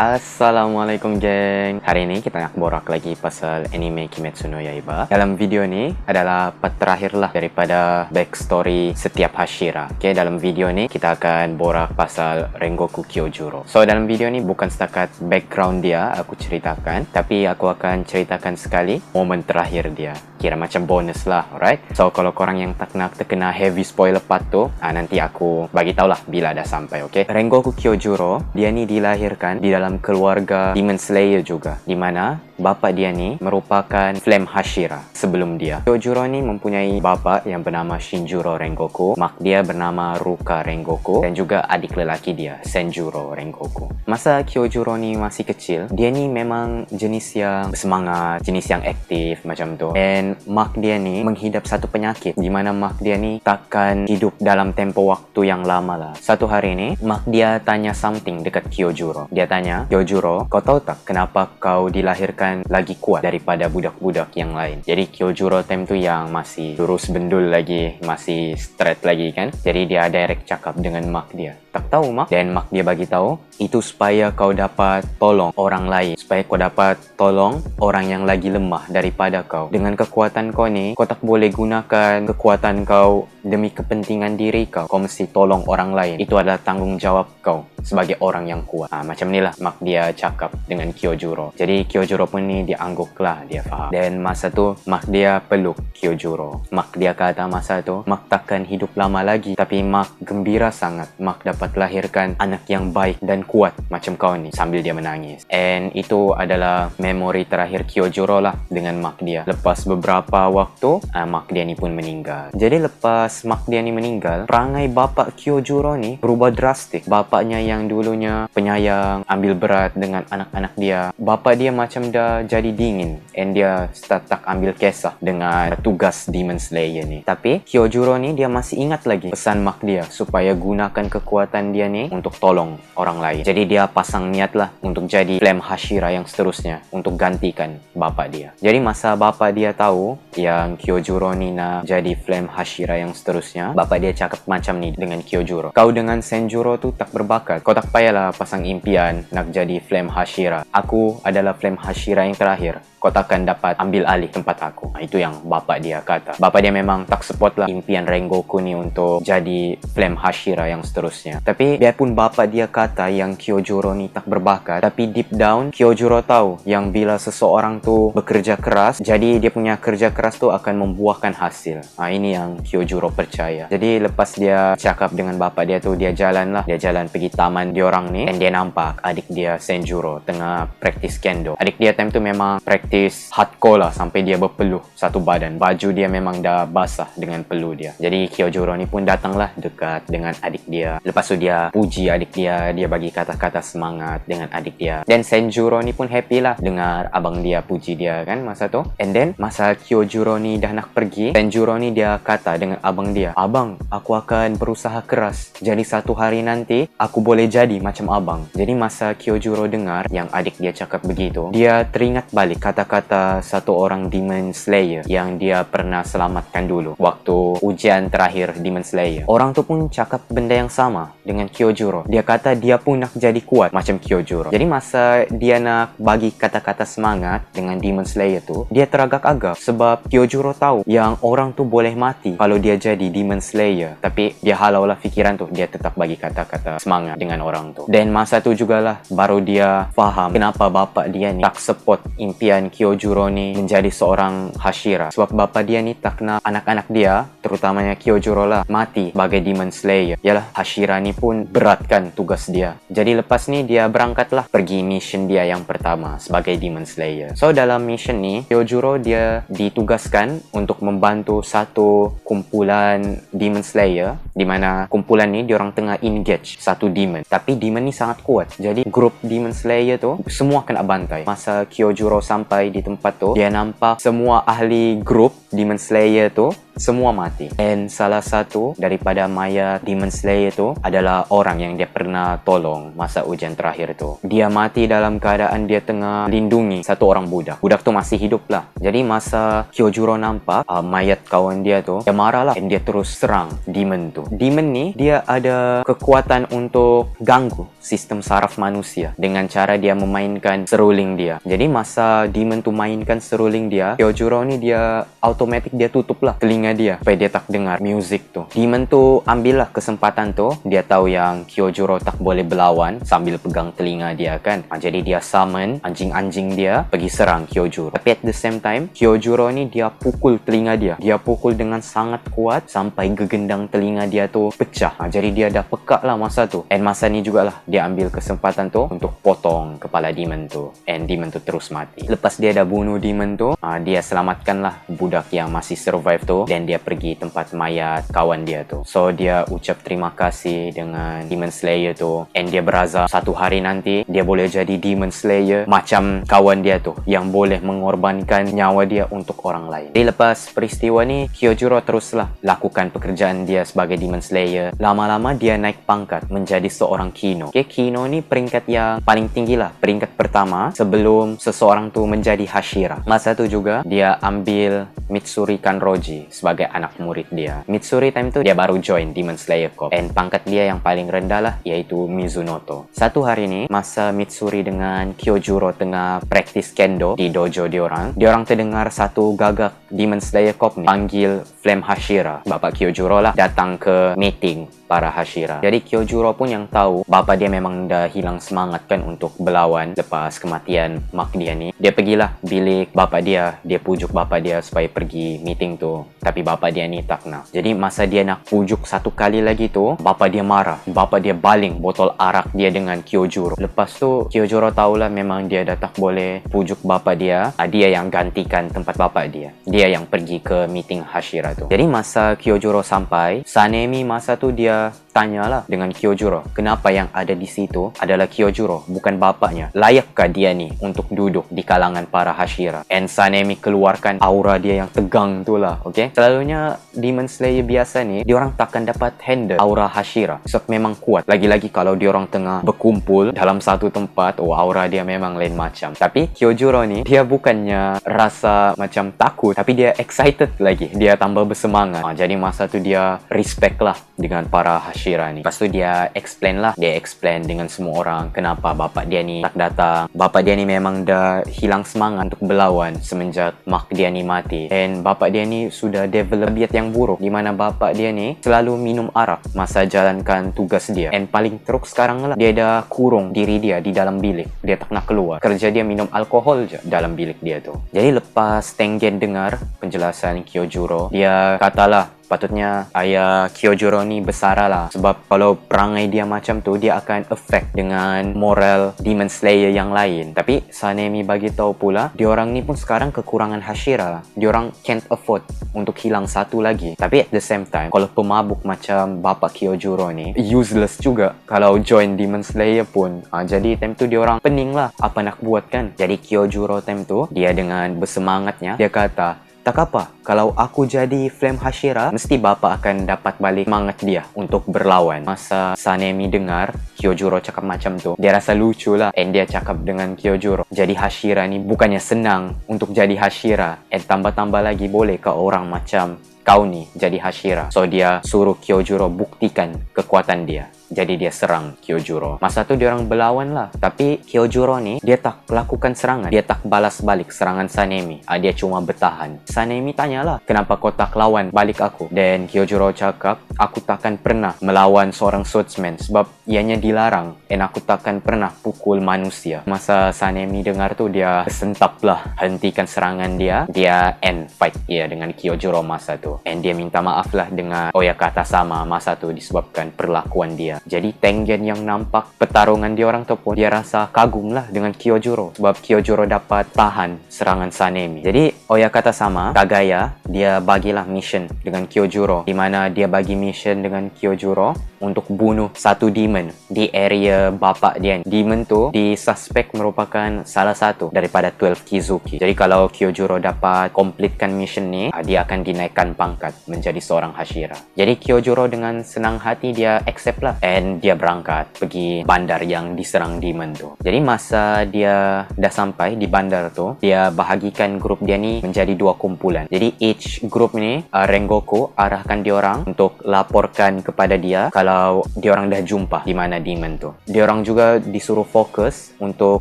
Assalamualaikum geng. Hari ini kita nak borak lagi pasal anime Kimetsu no Yaiba. Dalam video ni adalah part terakhir lah daripada backstory setiap Hashira. Okay, dalam video ni kita akan borak pasal Rengoku Kyojuro. So dalam video ni bukan setakat background dia aku ceritakan, tapi aku akan ceritakan sekali momen terakhir dia. Kira macam bonus lah, alright? So kalau korang yang tak nak terkena heavy spoiler part tu, nanti aku bagi tahu lah bila dah sampai, okay? Rengoku Kyojuro, dia ni dilahirkan di dalam keluarga Demon Slayer juga, di mana bapa dia ni merupakan Flame Hashira sebelum dia. Kyojuro ni mempunyai bapa yang bernama Shinjuro Rengoku, mak dia bernama Ruka Rengoku, dan juga adik lelaki dia, Senjuro Rengoku. Masa Kyojuro ni masih kecil, dia ni memang jenis yang bersemangat, jenis yang aktif macam tu. And mak dia ni menghidap satu penyakit di mana mak dia ni takkan hidup dalam tempoh waktu yang lama lah. Satu hari ni, mak dia tanya something dekat Kyojuro. Dia tanya, "Kyojuro, kau tahu tak kenapa kau dilahirkan lagi kuat daripada budak-budak yang lain?" Jadi Kyojuro time tu yang masih lurus bendul lagi, masih straight lagi kan. Jadi dia direct cakap dengan mak dia, "Tak tahu mak." Dan mak dia bagi tahu, "Itu supaya kau dapat tolong orang lain, supaya kau dapat tolong orang yang lagi lemah daripada kau. Dengan kekuatan kau ni, kau tak boleh gunakan kekuatan kau demi kepentingan diri kau. Kau mesti tolong orang lain. Itu adalah tanggungjawab kau sebagai orang yang kuat." Macam ni lah mak dia cakap dengan Kyojuro. Jadi Kyojuro pun ni dia angguk lah, dia faham. Dan masa tu mak dia peluk Kyojuro. Mak dia kata masa tu mak takkan hidup lama lagi, tapi mak gembira sangat mak dapat lahirkan anak yang baik dan kuat macam kau ni, sambil dia menangis. And itu adalah memori terakhir Kyojuro lah dengan mak dia. Lepas beberapa waktu, mak dia ni pun meninggal. Jadi lepas mak dia ni meninggal, perangai bapa Kyojuro ni berubah drastik. Bapaknya yang dulunya penyayang, ambil berat dengan anak-anak dia, bapa dia macam dah jadi dingin, and dia start tak ambil kisah dengan tugas Demon Slayer ni. Tapi Kyojuro ni dia masih ingat lagi pesan mak dia supaya gunakan kekuatan dia ni untuk tolong orang lain. Jadi dia pasang niat lah untuk jadi Flame Hashira yang seterusnya, untuk gantikan bapa dia. Jadi masa bapa dia tahu yang Kyojuro ni nak jadi Flame Hashira yang seterusnya, bapa dia cakap macam ni dengan Kyojuro, "Kau dengan Senjuro tu tak berbakat. Kau tak payahlah pasang impian nak jadi Flame Hashira. Aku adalah Flame Hashira yang terakhir. Kau takkan dapat ambil alih tempat aku." Itu yang bapa dia kata. Bapa dia memang tak support lah impian Rengoku ni untuk jadi Flame Hashira yang seterusnya. Tapi biarpun bapa dia kata yang Kyojuro ni tak berbakat, tapi deep down Kyojuro tahu yang bila seseorang tu bekerja keras, jadi dia punya kerja keras tu akan membuahkan hasil. Ini yang Kyojuro percaya. Jadi lepas dia cakap dengan bapa dia tu, dia jalan lah. Dia jalan pergi taman diorang ni, dan dia nampak adik dia Senjuro tengah practice kendo. Adik dia time tu memang practice hardcore lah, sampai dia berpeluh satu badan. Baju dia memang dah basah dengan peluh dia. Jadi Kyojuro ni pun datanglah dekat dengan adik dia. Lepas tu dia puji adik dia, dia bagi kata-kata semangat dengan adik dia. Dan Senjuro ni pun happy lah dengar abang dia puji dia kan masa tu. And then masa Kyojuro ni dah nak pergi, Senjuro ni dia kata dengan abang dia, "Abang, aku akan berusaha keras. Jadi satu hari nanti aku boleh jadi macam abang." Jadi masa Kyojuro dengar yang adik dia cakap begitu, dia teringat balik kata-kata satu orang Demon Slayer yang dia pernah selamatkan dulu waktu ujian terakhir Demon Slayer. Orang tu pun cakap benda yang sama dengan Kyojuro. Dia kata dia pun nak jadi kuat macam Kyojuro. Jadi masa dia nak bagi kata-kata semangat dengan Demon Slayer tu, dia teragak-agak sebab Kyojuro tahu yang orang tu boleh mati kalau dia jadi Demon Slayer. Tapi dia halau lah fikiran tu, dia tetap bagi kata-kata semangat dengan orang tu. Dan masa tu jugalah baru dia faham kenapa bapa dia ni tak support impian Kyojuro ni menjadi seorang Hashira. Sebab bapa dia ni tak nak anak-anak dia, terutamanya Kyojuro lah, mati sebagai Demon Slayer. Yalah, Hashira ni pun beratkan tugas dia. Jadi lepas ni dia berangkatlah pergi mission dia yang pertama sebagai Demon Slayer. So dalam mission ni, Kyojuro dia ditugaskan untuk membantu satu kumpulan Demon Slayer, di mana kumpulan ni diorang tengah engage satu demon. Tapi demon ni sangat kuat. Jadi grup Demon Slayer tu semua kena bantai. Masa Kyojuro sampai di tempat tu, dia nampak semua ahli grup Demon Slayer tu semua mati. And salah satu daripada mayat Demon Slayer tu adalah orang yang dia pernah tolong masa ujian terakhir tu. Dia mati dalam keadaan dia tengah lindungi satu orang budak. Budak tu masih hidup lah. Jadi masa Kyojuro nampak mayat kawan dia tu, dia marah lah, and dia terus serang demon tu. demon ni dia ada kekuatan untuk ganggu sistem saraf manusia dengan cara dia memainkan seruling dia. Jadi masa demon tu mainkan seruling dia, Kyojuro ni dia automatic dia tutup lah telinga dia supaya dia tak dengar music tu. Demon tu ambil lah kesempatan tu, dia tahu yang Kyojuro tak boleh berlawan sambil pegang telinga dia kan. Jadi dia summon anjing-anjing dia pergi serang Kyojuro. Tapi at the same time, Kyojuro ni dia pukul telinga dia. Dia pukul dengan sangat kuat sampai gegendang telinga dia tu pecah. Jadi dia dah pekak lah masa tu. And masa ni jugalah dia ambil kesempatan tu untuk potong kepala demon tu. And demon tu terus mati. Lepas dia dah bunuh demon tu, dia selamatkan lah budak yang masih survive tu. Dan dia pergi tempat mayat kawan dia tu. So dia ucap terima kasih dengan Demon Slayer tu. And dia berazam satu hari nanti dia boleh jadi Demon Slayer macam kawan dia tu, yang boleh mengorbankan nyawa dia untuk orang lain. Jadi lepas peristiwa ni, Kyojuro teruslah lakukan pekerjaan dia sebagai Demon Slayer. Lama-lama dia naik pangkat menjadi seorang Kino. Kino ni peringkat yang paling tinggi lah, peringkat pertama sebelum seseorang tu menjadi Hashira. Masa tu juga dia ambil Mitsuri Kanroji sebagai anak murid dia. Mitsuri time tu dia baru join Demon Slayer Corps, and pangkat dia yang paling rendah lah iaitu Mizunoto. Satu hari ni masa Mitsuri dengan Kyojuro tengah praktis kendo di dojo diorang terdengar satu gagak Demon Slayer Corps ni panggil Flame Hashira. Bapak Kyojuro lah datang ke meeting para Hashira. Jadi Kyojuro pun yang tahu bapa dia memang dah hilang semangat kan untuk berlawan lepas kematian mak dia ni. Dia pergilah bilik bapa dia pujuk bapa dia supaya pergi meeting tu. Tapi bapa dia ni tak nak. Jadi masa dia nak pujuk satu kali lagi tu, bapa dia marah. Bapa dia baling botol arak dia dengan Kyojuro. Lepas tu Kyojuro tahulah memang dia dah tak boleh pujuk bapa dia. Dia yang gantikan tempat bapa dia. Dia yang pergi ke meeting Hashira tu. Jadi masa Kyojuro sampai, Sanemi masa tu dia tanyalah dengan Kyojuro, kenapa yang ada di situ adalah Kyojuro, bukan bapaknya. Layakkah dia ni untuk duduk di kalangan para Hashira? And Sanemi keluarkan aura dia yang tegang tu lah, okay? Selalunya Demon Slayer biasa ni, diorang takkan dapat handle aura Hashira. Sebab memang kuat. Lagi-lagi kalau diorang tengah berkumpul dalam satu tempat, aura dia memang lain macam. Tapi Kyojuro ni, dia bukannya rasa macam takut, tapi dia excited lagi. Dia tambah bersemangat. Jadi masa tu dia respect lah dengan para Hashira ni. Lepas tu dia explain dengan semua orang kenapa bapak dia ni tak datang. Bapak dia ni memang dah hilang semangat untuk berlawan semenjak mak dia ni mati. And bapak dia ni sudah develop biat yang buruk, di mana bapak dia ni selalu minum arak masa jalankan tugas dia. And paling teruk sekarang lah, dia dah kurung diri dia di dalam bilik. Dia tak nak keluar. Kerja dia minum alkohol je dalam bilik dia tu. Jadi lepas Tengen dengar penjelasan Kyojuro, dia katalah patutnya ayah Kyojuro ni bersara lah. Sebab kalau perangai dia macam tu, dia akan affect dengan moral Demon Slayer yang lain. Tapi Sanemi bagi tahu pula, diorang ni pun sekarang kekurangan Hashira. Diorang can't afford untuk hilang satu lagi. Tapi at the same time, kalau pemabuk macam bapak Kyojuro ni, useless juga kalau join Demon Slayer pun. Jadi time tu diorang pening lah apa nak buat kan. Jadi Kyojuro time tu, dia dengan bersemangatnya, dia kata, tak apa, kalau aku jadi Flame Hashira, mesti bapa akan dapat balik semangat dia untuk berlawan. Masa Sanemi dengar Kyojuro cakap macam tu, dia rasa lucu lah. And dia cakap dengan Kyojuro, jadi Hashira ni bukannya senang untuk jadi Hashira. And tambah-tambah lagi, boleh ke orang macam kau ni jadi Hashira? So dia suruh Kyojuro buktikan kekuatan dia. Jadi dia serang Kyojuro. Masa tu diorang berlawan lah. Tapi Kyojuro ni, dia tak lakukan serangan. Dia tak balas balik serangan Sanemi. Dia cuma bertahan. Sanemi tanyalah, kenapa kau tak lawan balik aku? Dan Kyojuro cakap, aku takkan pernah melawan seorang swordsman sebab ianya dilarang. And aku takkan pernah pukul manusia. Masa Sanemi dengar tu, dia sentap lah. Hentikan serangan dia. Dia end fight dia dengan Kyojuro masa tu. And dia minta maaf lah dengan Oyakata sama masa tu disebabkan perlakuan dia. Jadi Tengen yang nampak pertarungan diorang tu pun, dia rasa kagum lah dengan Kyojuro sebab Kyojuro dapat tahan serangan Sanemi. Jadi Oyakata sama Kagaya, dia bagilah mission dengan Kyojuro, di mana dia bagi mission dengan Kyojuro untuk bunuh satu demon di area bapak dia. Demon tu disuspek merupakan salah satu daripada 12 Kizuki. Jadi kalau Kyojuro dapat completekan mission ni, dia akan dinaikkan pangkat menjadi seorang Hashira. Jadi Kyojuro dengan senang hati dia accept lah. and dia berangkat pergi bandar yang diserang demon tu. Jadi masa dia dah sampai di bandar tu, dia bahagikan grup dia ni menjadi 2 kumpulan. Jadi each group ni Rengoku arahkan diorang untuk laporkan kepada dia kalau diorang dah jumpa di mana demon tu. Diorang juga disuruh fokus untuk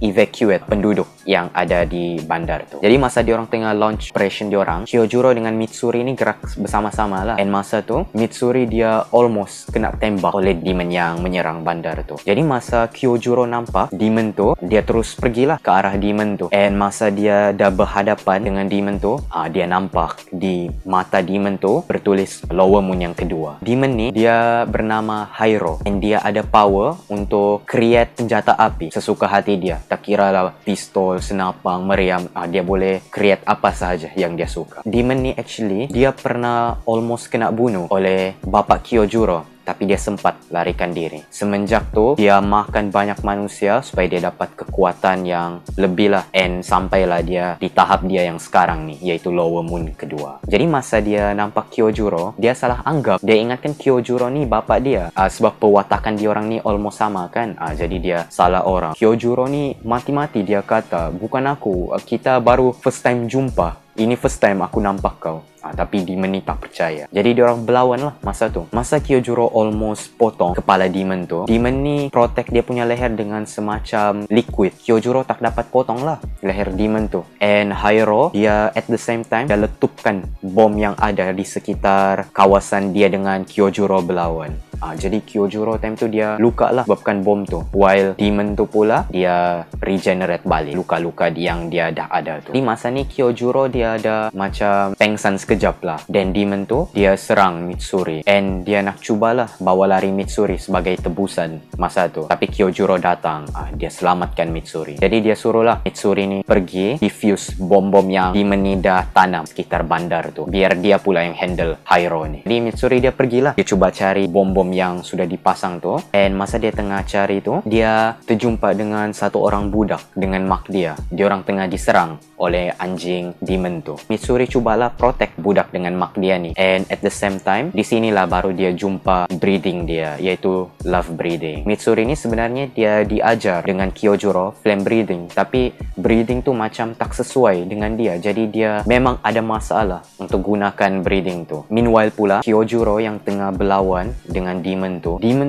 evacuate penduduk yang ada di bandar tu. Jadi masa diorang tengah launch operation diorang, Kyojuro dengan Mitsuri ni gerak bersama-sama lah. And masa tu Mitsuri dia almost kena tembak oleh demon yang menyerang bandar tu. Jadi masa Kyojuro nampak demon tu, dia terus pergilah ke arah demon tu. And masa dia dah berhadapan dengan demon tu, dia nampak di mata demon tu bertulis Lower Moon yang kedua. Demon ni dia bernama Hyro, and dia ada power untuk create senjata api sesuka hati dia. Tak kira lah pistol, senapang, meriam, dia boleh create apa sahaja yang dia suka. Demon ni actually dia pernah almost kena bunuh oleh bapa Kyojuro, tapi dia sempat larikan diri. Semenjak tu dia makan banyak manusia supaya dia dapat kekuatan yang lebih lah, and sampailah dia di tahap dia yang sekarang ni, iaitu Lower Moon kedua. Jadi masa dia nampak Kyojuro, dia salah anggap. Dia ingatkan Kyojuro ni bapa dia, sebab pewatakan diorang ni almost sama kan. Jadi dia salah orang. Kyojuro ni mati-mati dia kata, bukan aku, kita baru first time jumpa, ini first time aku nampak kau. Tapi demon ni tak percaya. Jadi diorang berlawan lah masa tu. Masa Kyojuro almost potong kepala demon tu, demon ni protect dia punya leher dengan semacam liquid. Kyojuro tak dapat potong lah leher demon tu. And Hyro, dia at the same time dia letupkan bom yang ada di sekitar kawasan dia dengan Kyojuro berlawan. Jadi Kyojuro time tu dia luka lah sebabkan bom tu, while demon tu pula dia regenerate balik luka-luka yang dia dah ada tu. Di masa ni Kyojuro dia ada macam pengsan sekejap lah, dan demon tu dia serang Mitsuri, and dia nak cubalah bawa lari Mitsuri sebagai tebusan masa tu. Tapi Kyojuro datang, dia selamatkan Mitsuri. Jadi dia suruhlah Mitsuri ni pergi defuse bom-bom yang demon ni dah tanam sekitar bandar tu, biar dia pula yang handle Hyro ni. Jadi Mitsuri dia pergilah, dia cuba cari bom-bom yang sudah dipasang tu, and masa dia tengah cari tu, dia terjumpa dengan satu orang budak dengan mak dia. Diorang tengah diserang oleh anjing demon tu. Mitsuri cubalah protect budak dengan mak dia ni, and at the same time di sinilah baru dia jumpa breeding dia, iaitu love breeding. Mitsuri ni sebenarnya dia diajar dengan Kyojuro flame breeding, tapi breeding tu macam tak sesuai dengan dia, jadi dia memang ada masalah untuk gunakan breeding tu. Meanwhile pula Kyojuro yang tengah berlawan dengan demon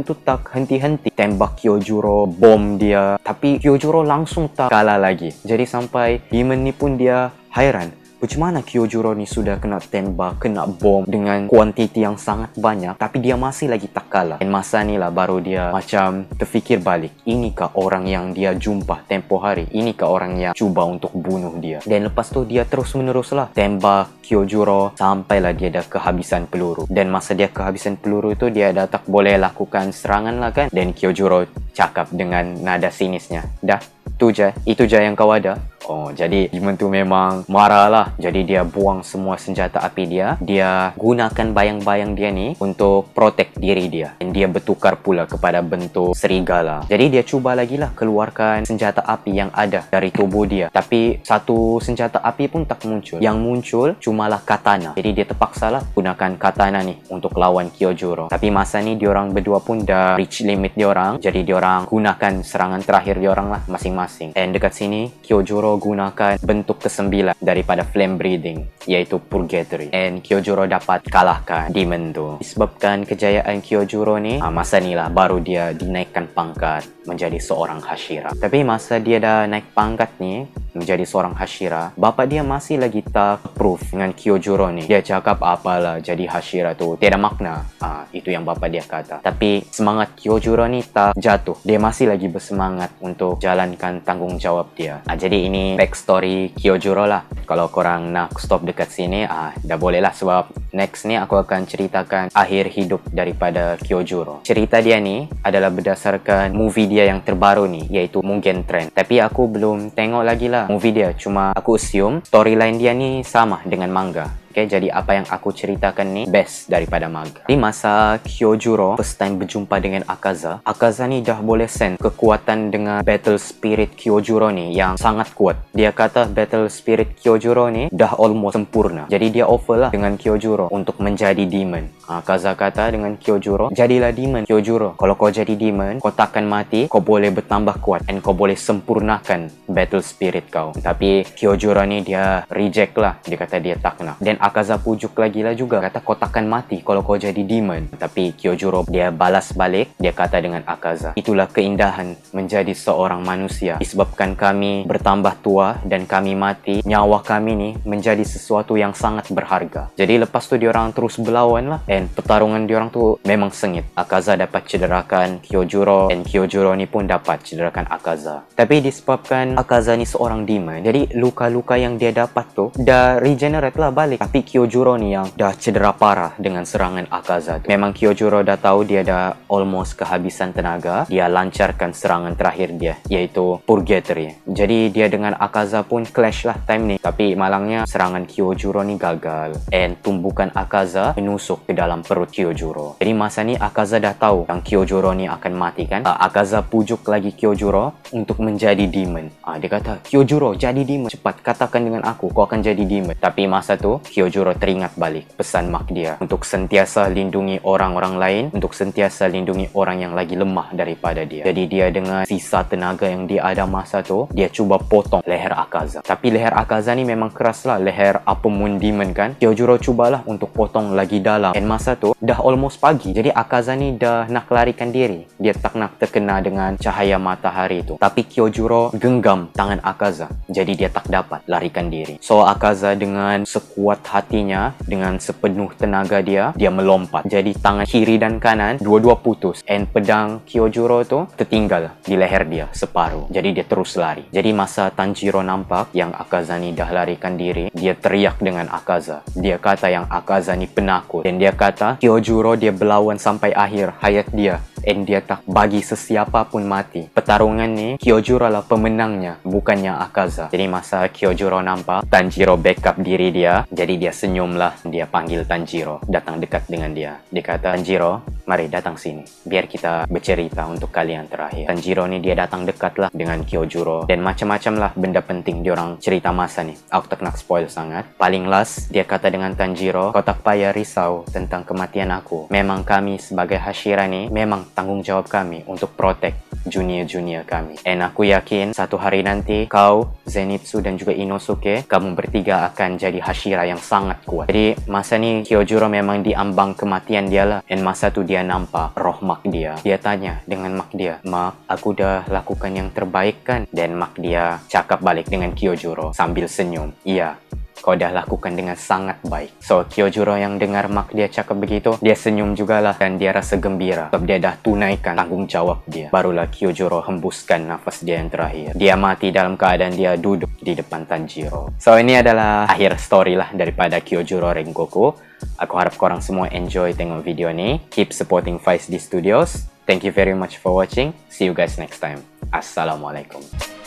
tu tak henti-henti tembak Kyojuro, bom dia, tapi Kyojuro langsung tak kalah lagi. Jadi sampai demon ni pun dia hairan, macam mana Kyojuro ni sudah kena tembak, kena bom dengan kuantiti yang sangat banyak, tapi dia masih lagi tak kalah. Dan masa ni lah baru dia macam terfikir balik, inikah orang yang dia jumpa tempoh hari? Inikah orang yang cuba untuk bunuh dia? Dan lepas tu dia terus menerus lah tembak Kyojuro sampailah dia dah kehabisan peluru. Dan masa dia kehabisan peluru tu, dia dah tak boleh lakukan serangan lah kan. Dan Kyojuro cakap dengan nada sinisnya, dah, itu je yang kau ada. Jadi demon tu memang marah lah. Jadi dia buang semua senjata api dia. Dia gunakan bayang-bayang dia ni untuk protect diri dia. Dan dia bertukar pula kepada bentuk serigala. Jadi dia cuba lagi lah keluarkan senjata api yang ada dari tubuh dia. Tapi satu senjata api pun tak muncul. Yang muncul cumalah katana. Jadi dia terpaksa lah gunakan katana ni untuk lawan Kyojuro. Tapi masa ni diorang berdua pun dah reach limit diorang. Jadi diorang gunakan serangan terakhir diorang lah masing-masing. Dan dekat sini Kyojuro gunakan bentuk ke-9 daripada flame breathing, iaitu Purgatory, and Kyojuro dapat kalahkan demon tu. Disebabkan kejayaan Kyojuro ni, masa ni lah baru dia dinaikkan pangkat menjadi seorang Hashira. Tapi masa dia dah naik pangkat ni menjadi seorang Hashira, bapa dia masih lagi tak approve dengan Kyojuro ni. Dia cakap apalah jadi Hashira tu tiada makna, itu yang bapa dia kata. Tapi semangat Kyojuro ni tak jatuh. Dia masih lagi bersemangat untuk jalankan tanggungjawab dia. Jadi ini backstory Kyojuro lah. Kalau korang nak stop dekat sini, dah boleh lah, sebab next ni aku akan ceritakan akhir hidup daripada Kyojuro. Cerita dia ni adalah berdasarkan movie dia yang terbaru ni, iaitu Mugen Train. Tapi aku belum tengok lagi lah movie dia, cuma aku assume storyline dia ni sama dengan manga. Okay, jadi apa yang aku ceritakan ni best daripada manga. Di masa Kyojuro first time berjumpa dengan Akaza, Akaza ni dah boleh sense kekuatan dengan battle spirit Kyojuro ni yang sangat kuat. Dia kata battle spirit Kyojuro ni dah almost sempurna. Jadi dia offer lah dengan Kyojuro untuk menjadi demon. Akaza kata dengan Kyojuro, jadilah demon Kyojuro. Kalau kau jadi demon, kau takkan mati, kau boleh bertambah kuat and kau boleh sempurnakan battle spirit kau. Tapi Kyojuro ni dia reject lah. Dia kata dia tak nak. Dan Akaza pujuk lagi lah juga, kata kau takkan mati kalau kau jadi demon. Tapi Kyojuro dia balas balik, dia kata dengan Akaza, itulah keindahan menjadi seorang manusia. Disebabkan kami bertambah tua dan kami mati, nyawa kami ni menjadi sesuatu yang sangat berharga. Jadi lepas tu diorang terus berlawan lah, and pertarungan diorang tu memang sengit. Akaza dapat cederakan Kyojuro and Kyojuro ni pun dapat cederakan Akaza. Tapi disebabkan Akaza ni seorang demon, jadi luka-luka yang dia dapat tu dah regenerate lah balik. Tapi Kyojuro ni yang dah cedera parah dengan serangan Akaza tu. Memang Kyojuro dah tahu dia dah almost kehabisan tenaga. Dia lancarkan serangan terakhir dia, iaitu Purgatory. Jadi dia dengan Akaza pun clash lah time ni. Tapi malangnya serangan Kyojuro ni gagal, and tumbukan Akaza menusuk ke dalam perut Kyojuro. Jadi masa ni Akaza dah tahu yang Kyojuro ni akan mati kan. Akaza pujuk lagi Kyojuro untuk menjadi demon. Dia kata, Kyojuro jadi demon, cepat katakan dengan aku kau akan jadi demon. Tapi masa tu Kyojuro teringat balik pesan mak dia untuk sentiasa lindungi orang-orang lain, untuk sentiasa lindungi orang yang lagi lemah daripada dia. Jadi dia dengan sisa tenaga yang dia ada masa tu, dia cuba potong leher Akaza. Tapi leher Akaza ni memang keras lah, leher apa moon demon kan. Kyojuro cubalah untuk potong lagi dalam, dan masa tu dah almost pagi. Jadi Akaza ni dah nak larikan diri, dia tak nak terkena dengan cahaya matahari tu. Tapi Kyojuro genggam tangan Akaza, jadi dia tak dapat larikan diri. So Akaza dengan sekuat hatinya, dengan sepenuh tenaga dia melompat. Jadi tangan kiri dan kanan dua-dua putus, and pedang Kyojuro tu tertinggal di leher dia separuh. Jadi dia terus lari. Jadi masa Tanjiro nampak yang Akaza ni dah larikan diri, dia teriak dengan Akaza. Dia kata yang Akaza ni penakut, dan dia kata Kyojuro dia berlawan sampai akhir hayat dia, and dia tak bagi sesiapa pun mati. Pertarungan ni Kyojuro lah pemenangnya, bukannya Akaza. Jadi masa Kyojuro nampak Tanjiro backup diri dia, jadi dia senyum lah. Dia panggil Tanjiro datang dekat dengan dia. Dia kata, Tanjiro, mari datang sini, biar kita bercerita untuk kalian terakhir. Tanjiro ni dia datang dekat lah dengan Kyojuro, dan macam-macam lah benda penting diorang cerita masa ni. Aku tak nak spoil sangat. Paling last dia kata dengan Tanjiro, kau tak payah risau tentang kematian aku. Memang kami sebagai Hashira ni memang tanggungjawab kami untuk protect junior-junior kami. And aku yakin satu hari nanti kau, Zenitsu dan juga Inosuke, kamu bertiga akan jadi Hashira yang sangat kuat. Jadi masa ni Kyojuro memang diambang kematian dia lah. And masa tu dia nampak roh mak dia. Dia tanya dengan mak dia, Mak, aku dah lakukan yang terbaik kan? Dan mak dia cakap balik dengan Kyojuro sambil senyum, iya, kau dah lakukan dengan sangat baik. So Kyojuro yang dengar mak dia cakap begitu, dia senyum jugalah, dan dia rasa gembira sebab dia dah tunaikan tanggungjawab dia. Barulah Kyojuro hembuskan nafas dia yang terakhir. Dia mati dalam keadaan dia duduk di depan Tanjiro. So ini adalah akhir story lah daripada Kyojuro Rengoku. Aku harap korang semua enjoy tengok video ni. Keep supporting 5D Studios. Thank you very much for watching. See you guys next time. Assalamualaikum.